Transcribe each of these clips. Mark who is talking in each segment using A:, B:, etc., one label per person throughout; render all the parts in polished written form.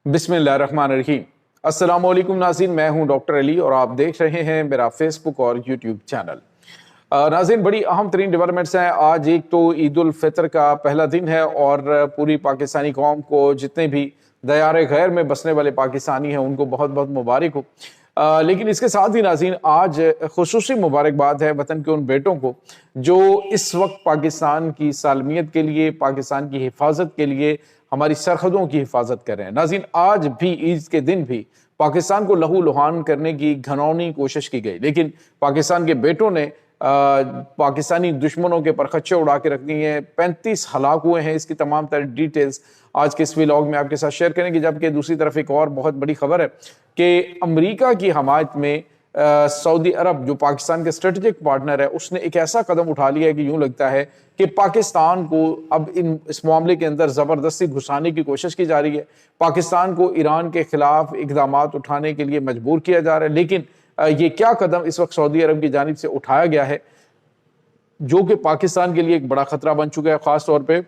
A: बिस्मिल्लाहिर्रहमानिर्रहीम। अस्सलाम वालेकुम नाज़रीन, मैं हूं डॉक्टर अली और आप देख रहे हैं मेरा फेसबुक और यूट्यूब चैनल। नाज़रीन, बड़ी अहम तरीन डेवलपमेंट्स हैं। आज एक तो ईद उल फितर का पहला दिन है और पूरी पाकिस्तानी कौम को, जितने भी दयार गैर में बसने वाले पाकिस्तानी हैं, उनको बहुत बहुत मुबारक हो। लेकिन इसके साथ ही नाज़रीन, आज खुसूसी मुबारकबाद है वतन के उन बेटों को जो इस वक्त पाकिस्तान की सालमियत के लिए, पाकिस्तान की हिफाजत के लिए, हमारी सरहदों की हिफाजत कर रहे हैं। नाज़रीन, आज भी ईद के दिन भी पाकिस्तान को लहू लुहान करने की घनौनी कोशिश की गई, लेकिन पाकिस्तान के बेटों ने पाकिस्तानी दुश्मनों के परखच्चे उड़ा के रख दिए हैं। 35 हलाक हुए हैं। इसकी तमाम तरह डिटेल्स आज के इस व्लॉग में आपके साथ शेयर करेंगे। जबकि दूसरी तरफ एक और बहुत बड़ी खबर है कि अमेरिका की हमायत में सऊदी अरब, जो पाकिस्तान के स्ट्रेटेजिक पार्टनर है, उसने एक ऐसा कदम उठा लिया है कि यूं लगता है कि पाकिस्तान को अब इस मामले के अंदर ज़बरदस्ती घुसाने की कोशिश की जा रही है। पाकिस्तान को ईरान के खिलाफ इक़दामात उठाने के लिए मजबूर किया जा रहा है। लेकिन ये क्या कदम इस वक्त सऊदी अरब की जानिब से उठाया गया है, जो कि पाकिस्तान के लिए एक बड़ा खतरा बन चुका है, खास तौर पे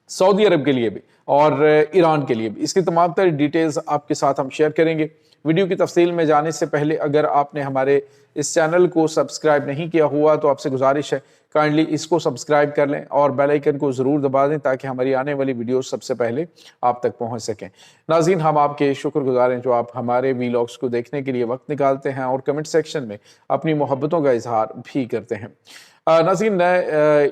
A: सऊदी अरब के लिए भी और ईरान के लिए भी। इसकी तमाम तरह डिटेल्स आपके साथ हम शेयर करेंगे। वीडियो की तफसील में जाने से पहले अगर आपने हमारे इस चैनल को सब्सक्राइब नहीं किया हुआ तो आपसे गुजारिश है, काइंडली इसको सब्सक्राइब कर लें और बेल आइकन को ज़रूर दबा दें ताकि हमारी आने वाली वीडियो सबसे पहले आप तक पहुंच सकें। नाज़रीन, हम आपके शुक्रगुजार हैं जो आप हमारे वीलॉग्स को देखने के लिए वक्त निकालते हैं और कमेंट सेक्शन में अपनी मोहब्बतों का इजहार भी करते हैं। नाज़रीन,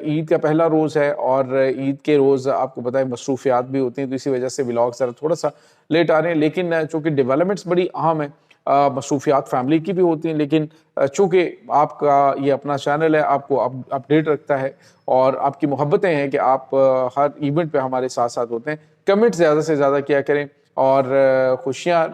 A: ईद का पहला रोज़ है और ईद के रोज़ आपको पता है मसरूफियात भी होती हैं, तो इसी वजह से व्लॉग ज़रा थोड़ा सा लेट आ रहे हैं। लेकिन चूँकि डेवलपमेंट्स बड़ी अहम है, मसरूफियात फैमिली की भी होती हैं, लेकिन चूँकि आपका ये अपना चैनल है, आपको अपडेट रखता है और आपकी मोहब्बतें हैं कि आप हर इवेंट पे हमारे साथ साथ होते हैं। कमेंट ज़्यादा से ज़्यादा किया करें और खुशियाँ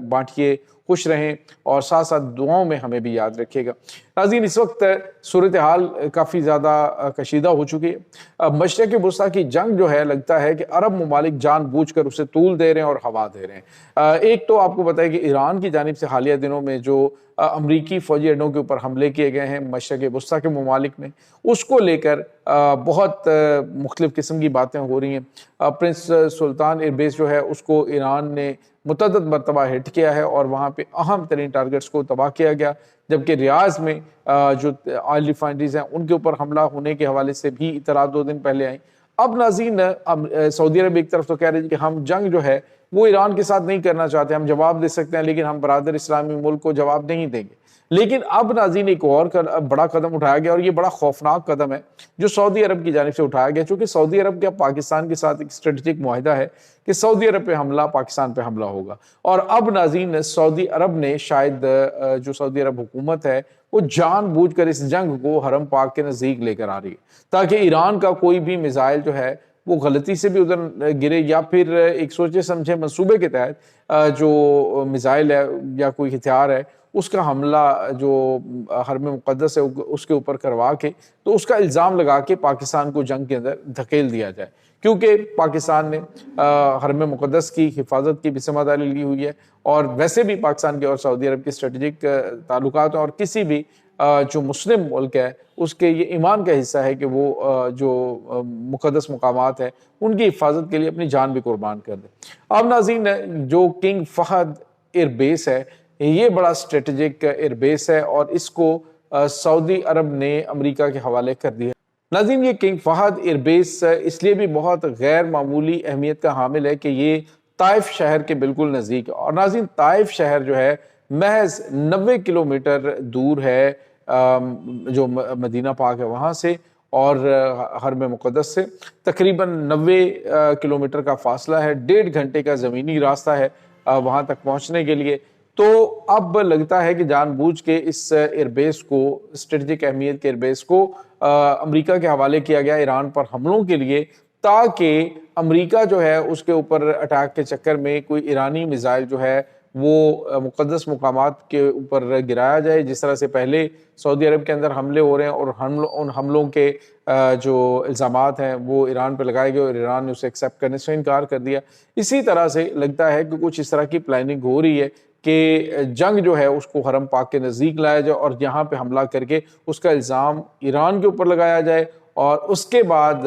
A: बांटिए, खुश रहें और साथ साथ दुआओं में हमें भी याद रखिएगा। नाज़रीन, इस वक्त सूरत हाल काफ़ी ज़्यादा कशीदा हो चुकी है। मशरक़ वस्ता की जंग जो है, लगता है कि अरब ममालिक जानबूझकर उसे तूल दे रहे हैं और हवा दे रहे हैं। एक तो आपको पता है कि ईरान की जानिब से हालिया दिनों में जो अमरीकी फौजी अड्डों के ऊपर हमले किए गए हैं मशरक़ वस्ता के ममालिक में, उसको लेकर बहुत मुख्तलिफ़ किस्म की बातें हो रही हैं। प्रिंस सुल्तान एयरबेस जो है, उसको ईरान ने मुतअद्दिद मरतबा हिट किया है और वहाँ पे अहम तरीन टारगेट्स को तबाह किया गया। जबकि रियाज़ में जो ऑयल रिफाइनरीज हैं, उनके ऊपर हमला होने के हवाले से भी इतलात 2 दिन पहले आई। अब नाज़रीन, सऊदी अरब एक तरफ तो कह रहे हैं कि हम जंग जो है वो ईरान के साथ नहीं करना चाहते, हम जवाब दे सकते हैं लेकिन हम बरादर इस्लामी मुल्क को जवाब नहीं देंगे। लेकिन अब नाज़रीन एक और बड़ा कदम उठाया गया और ये बड़ा खौफनाक कदम है जो सऊदी अरब की जानिब से उठाया गया, क्योंकि सऊदी अरब का पाकिस्तान के साथ एक स्ट्रेटेजिक मुआहिदा है कि सऊदी अरब पे हमला, पाकिस्तान पे हमला होगा। और अब नाज़रीन, सऊदी अरब ने शायद जो सऊदी अरब हुकूमत है वो जानबूझकर इस जंग को हरम पाक के नज़दीक लेकर आ रही है ताकि ईरान का कोई भी मिसाइल जो है वो गलती से भी उधर गिरे या फिर एक सोचे समझे मंसूबे के तहत जो मिसाइल है या कोई हथियार है उसका हमला जो हरम मुक़द्दस है उसके ऊपर करवा के तो उसका इल्ज़ाम लगा के पाकिस्तान को जंग के अंदर धकेल दिया जाए, क्योंकि पाकिस्तान ने हरम मुक़द्दस की हिफाजत की भी ज़िम्मेदारी ली हुई है और वैसे भी पाकिस्तान के और सऊदी अरब के स्ट्रेटेजिक ताल्लुकात हैं और किसी भी जो मुस्लिम मुल्क है उसके ये ईमान का हिस्सा है कि वो जो मुक़द्दस मकामात है उनकी हिफाजत के लिए अपनी जान भी कुर्बान कर दे। अब नाज़रीन, जो किंग फहद एयरबेस है, ये बड़ा स्ट्रेटेजिक एयरबेस है और इसको सऊदी अरब ने अमेरिका के हवाले कर दिया। नाज़रीन, ये किंग फहद एयरबेस इसलिए भी बहुत गैर मामूली अहमियत का हामिल है कि ये ताइफ शहर के बिल्कुल नज़दीक है। और नाज़रीन, ताइफ शहर जो है महज 90 किलोमीटर दूर है जो मदीना पाक है वहाँ से, और हरम मुक़द्दस से तकरीबन 90 किलोमीटर का फासला है। 1.5 घंटे का ज़मीनी रास्ता है वहाँ तक पहुँचने के लिए। तो अब लगता है कि जानबूझ के इस एयरबेस को, स्ट्रेटेजिक अहमियत के एयरबेस को अमेरिका के हवाले किया गया ईरान पर हमलों के लिए, ताकि अमेरिका जो है उसके ऊपर अटैक के चक्कर में कोई ईरानी मिसाइल जो है वो मुक़द्दस मकामात के ऊपर गिराया जाए, जिस तरह से पहले सऊदी अरब के अंदर हमले हो रहे हैं और उन हमलों के जो इल्ज़ामात हैं वो ईरान पर लगाए गए और ईरान ने उसे एक्सेप्ट करने से इनकार कर दिया। इसी तरह से लगता है कि कुछ इस तरह की प्लानिंग हो रही है कि जंग जो है उसको हरम पाक के नज़दीक लाया जाए और यहाँ पे हमला करके उसका इल्ज़ाम ईरान के ऊपर लगाया जाए اور اس کے بعد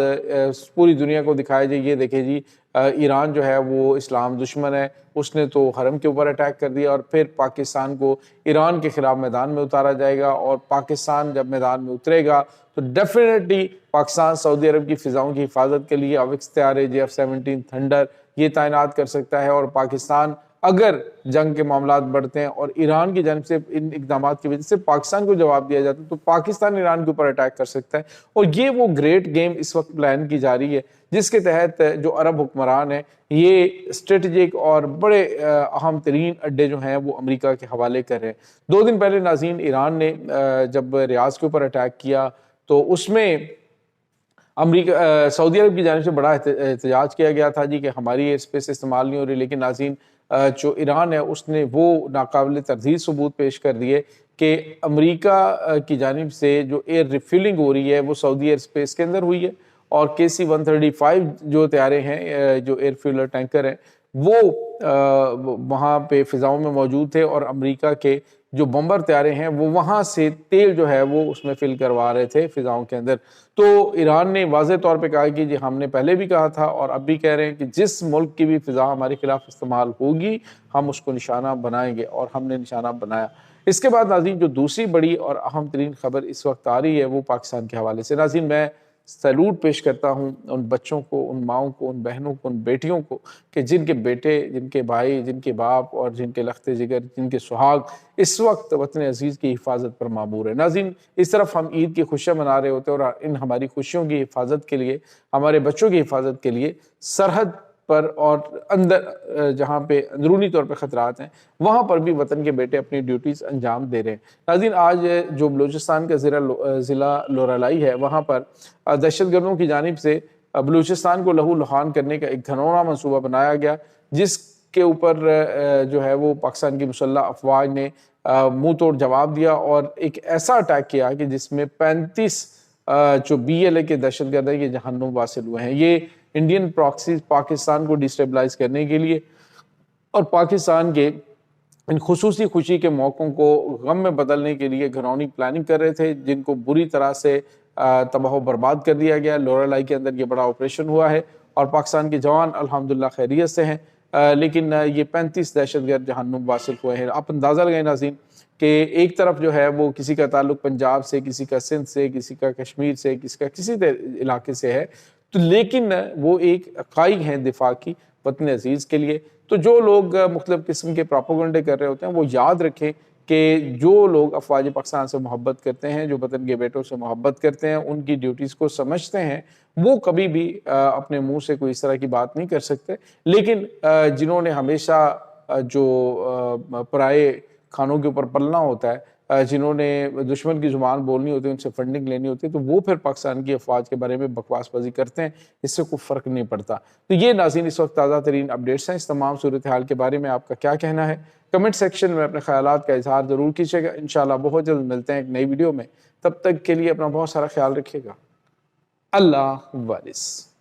A: پوری دنیا کو دکھایا جائے یہ دیکھیں جی ایران جو ہے وہ اسلام دشمن ہے، اس نے تو حرم کے اوپر اٹیک کر دیا، اور پھر پاکستان کو ایران کے خلاف میدان میں اتارا جائے گا، اور پاکستان جب میدان میں اترے گا تو ڈیفینیٹلی پاکستان سعودی عرب کی فضاؤں کی حفاظت کے لیے اوکس طیارے JF-17 تھنڈر یہ تعینات کر سکتا ہے، اور پاکستان اگر جنگ کے معاملات بڑھتے ہیں اور ایران کی جانب سے ان اقدامات کی وجہ سے پاکستان کو جواب دیا جاتا ہے تو پاکستان ایران کے اوپر اٹیک کر سکتا ہے، اور یہ وہ گریٹ گیم اس وقت پلان کی جا رہی ہے جس کے تحت جو عرب حکمران ہیں یہ اسٹریٹجک اور بڑے اہم ترین اڈے جو ہیں وہ امریکہ کے حوالے کر رہے ہیں۔ 2 دن پہلے ناظرین ایران نے جب ریاض کے اوپر اٹیک کیا تو اس میں امریکہ سعودی عرب کی جانب سے بڑا احتجاج کیا گیا تھا جی کہ ہماری ایئر اسپیس استعمال نہیں ہو رہی، لیکن ناظرین جو ایران ہے اس نے وہ ناقابل تردید ثبوت پیش کر دیے کہ امریکہ کی جانب سے جو ایئر ریفیلنگ ہو رہی ہے وہ سعودی ایئر اسپیس کے اندر ہوئی ہے، اور KC-135 جو طیارے ہیں جو ایئر فیولر ٹینکر ہیں وہ وہاں پہ فضاؤں میں موجود تھے، اور امریکہ کے جو بمبر طیارے ہیں وہ وہاں سے تیل جو ہے وہ اس میں فل کروا رہے تھے فضاؤں کے اندر۔ تو ایران نے واضح طور پہ کہا کہ جی ہم نے پہلے بھی کہا تھا اور اب بھی کہہ رہے ہیں کہ جس ملک کی بھی فضا ہمارے خلاف استعمال ہوگی ہم اس کو نشانہ بنائیں گے، اور ہم نے نشانہ بنایا۔ اس کے بعد ناظرین جو دوسری بڑی اور اہم ترین خبر اس وقت آ رہی ہے وہ پاکستان کے حوالے سے۔ ناظرین میں سیلوٹ پیش کرتا ہوں ان بچوں کو، ان ماؤں کو، ان بہنوں کو، ان بیٹیوں کو کہ جن کے بیٹے، جن کے بھائی، جن کے باپ اور جن کے لخت جگر، جن کے سہاگ اس وقت وطن عزیز کی حفاظت پر مامور ہے۔ ناظرین اس طرف ہم عید کی خوشیاں منا رہے ہوتے ہیں اور ان ہماری خوشیوں کی حفاظت کے لیے، ہمارے بچوں کی حفاظت کے لیے سرحد پر اور اندر جہاں پہ اندرونی طور پہ خطرات ہیں وہاں پر بھی وطن کے بیٹے اپنی ڈیوٹیز انجام دے رہے ہیں۔ ناظرین آج جو بلوچستان کا ضلع لورالائی ہے وہاں پر دہشت گردوں کی جانب سے بلوچستان کو لہو لہان کرنے کا ایک گھناؤنا منصوبہ بنایا گیا، جس کے اوپر جو ہے وہ پاکستان کی مسلح افواج نے منہ توڑ جواب دیا اور ایک ایسا اٹیک کیا کہ جس میں 35 جو BLA کے دہشت گرد ہیں یہ جہنم واصل ہوئے ہیں۔ یہ انڈین پراکسیز پاکستان کو ڈیسٹیبلائز کرنے کے لیے اور پاکستان کے ان خصوصی خوشی کے موقعوں کو غم میں بدلنے کے لیے گھرونی پلاننگ کر رہے تھے، جن کو بری طرح سے تباہ و برباد کر دیا گیا۔ لورالائی کے اندر یہ بڑا آپریشن ہوا ہے اور پاکستان کے جوان الحمدللہ خیریت سے ہیں، لیکن یہ 35 دہشت گرد جہنم واصل ہوئے ہیں۔ آپ اندازہ لگائیں ناظرین کہ ایک طرف جو ہے وہ کسی کا تعلق پنجاب سے، کسی کا سندھ سے، کسی کا کشمیر سے، کسی کا کسی علاقے سے ہے، تو لیکن وہ ایک قائد ہیں دفاع کی وطن عزیز کے لیے۔ تو جو لوگ مختلف قسم کے پراپوگنڈے کر رہے ہوتے ہیں وہ یاد رکھیں کہ جو لوگ افواج پاکستان سے محبت کرتے ہیں، جو وطن کے بیٹوں سے محبت کرتے ہیں، ان کی ڈیوٹیز کو سمجھتے ہیں، وہ کبھی بھی اپنے منہ سے کوئی اس طرح کی بات نہیں کر سکتے۔ لیکن جنہوں نے ہمیشہ جو پرائے کھانوں کے اوپر پلنا ہوتا ہے، جنہوں نے دشمن کی زبان بولنی ہوتی ہے، ان سے فنڈنگ لینی ہوتی ہے، تو وہ پھر پاکستان کی افواج کے بارے میں بکواس بازی کرتے ہیں، اس سے کوئی فرق نہیں پڑتا۔ تو یہ ناظرین اس وقت تازہ ترین اپڈیٹس ہیں۔ اس تمام صورتحال کے بارے میں آپ کا کیا کہنا ہے؟ کمنٹ سیکشن میں اپنے خیالات کا اظہار ضرور کیجیے گا۔ انشاءاللہ بہت جلد ملتے ہیں ایک نئی ویڈیو میں، تب تک کے لیے اپنا بہت سارا خیال رکھیے گا۔ اللہ حافظ۔